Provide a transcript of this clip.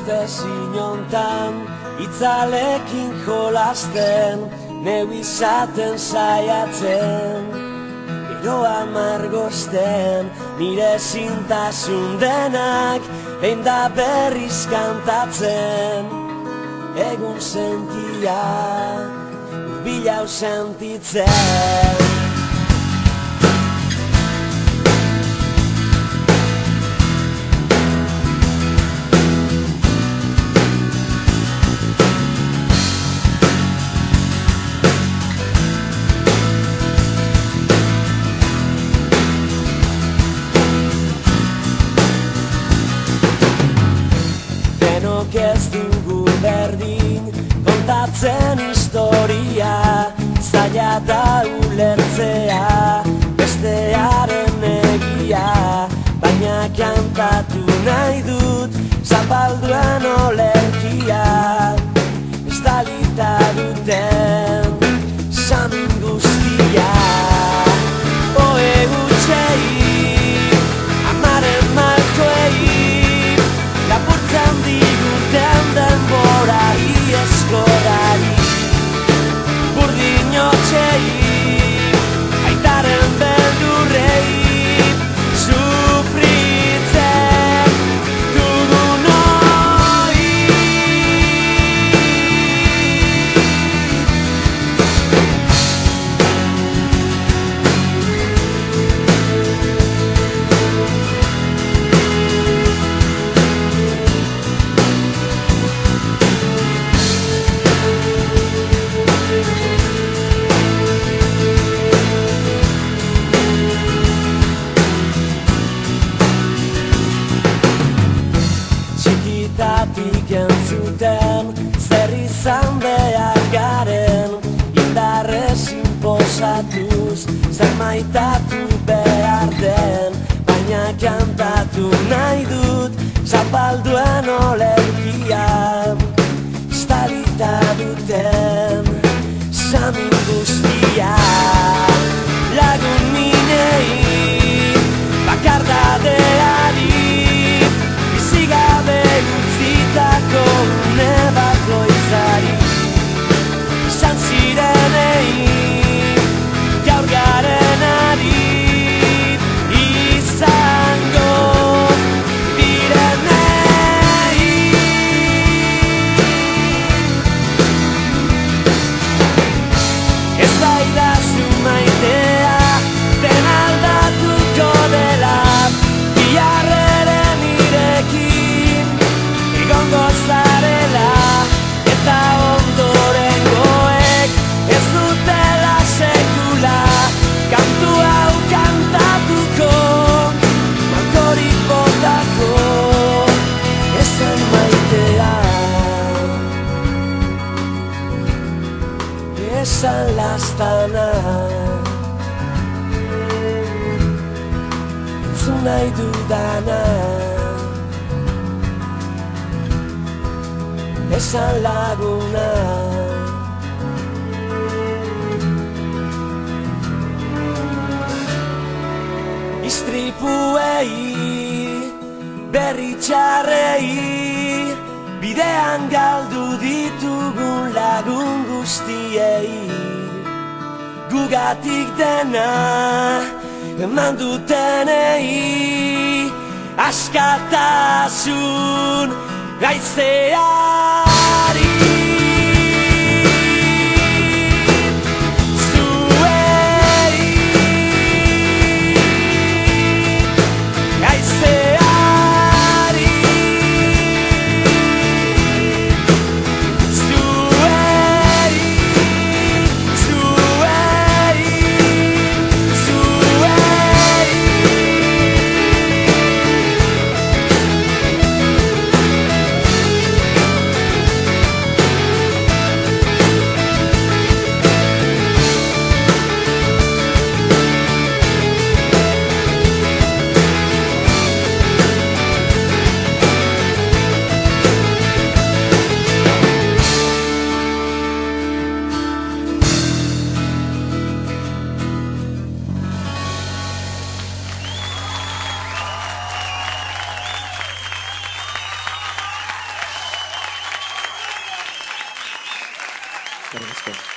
Ustezin hontan itzalekin jolasten, neu izaten saiatzen, eroa margosten, nire zintasun denak behin da berriz kantatzen. Egun sentia, bilau sentitzen. Ez dugu berdin kontatzen historia, zaila da ulertzea bestearen egia, baina kantatu nahi dut zapalduen olerkia, estalita duten samin guztia. Oe gutxei, amaren malkoei, lapurtzen diguten denborari eskolari, burdin hotxei, aitaren beldurrei, sufritzen dugun hori. Txikitatik entzuten zer izan behar garen, indarrez inposatuz zer maitatu behar den, baina kantatu nahi dut zapalduen olerkia, estalita duten samin guztia. Lagun minei, bakardadeari, bizigabe utzitako une bakoitzari, izan zirenei, gaur garenari, izango direnei. Ez baidazu maitea, den aldatuko dela, biharreren irekin egongo zarela, eta ondorengoek ez dutela sekula kantu hau kantatuko, malkorik botako ezen maitea, esan lastana, entzun nahi dudana, esan laguna. Istripuei, berri txarrei, bidean galdu ditugun lagun guztiei, gugatik dena eman dutenei, askatasun gaizeari. Eskerrik asko.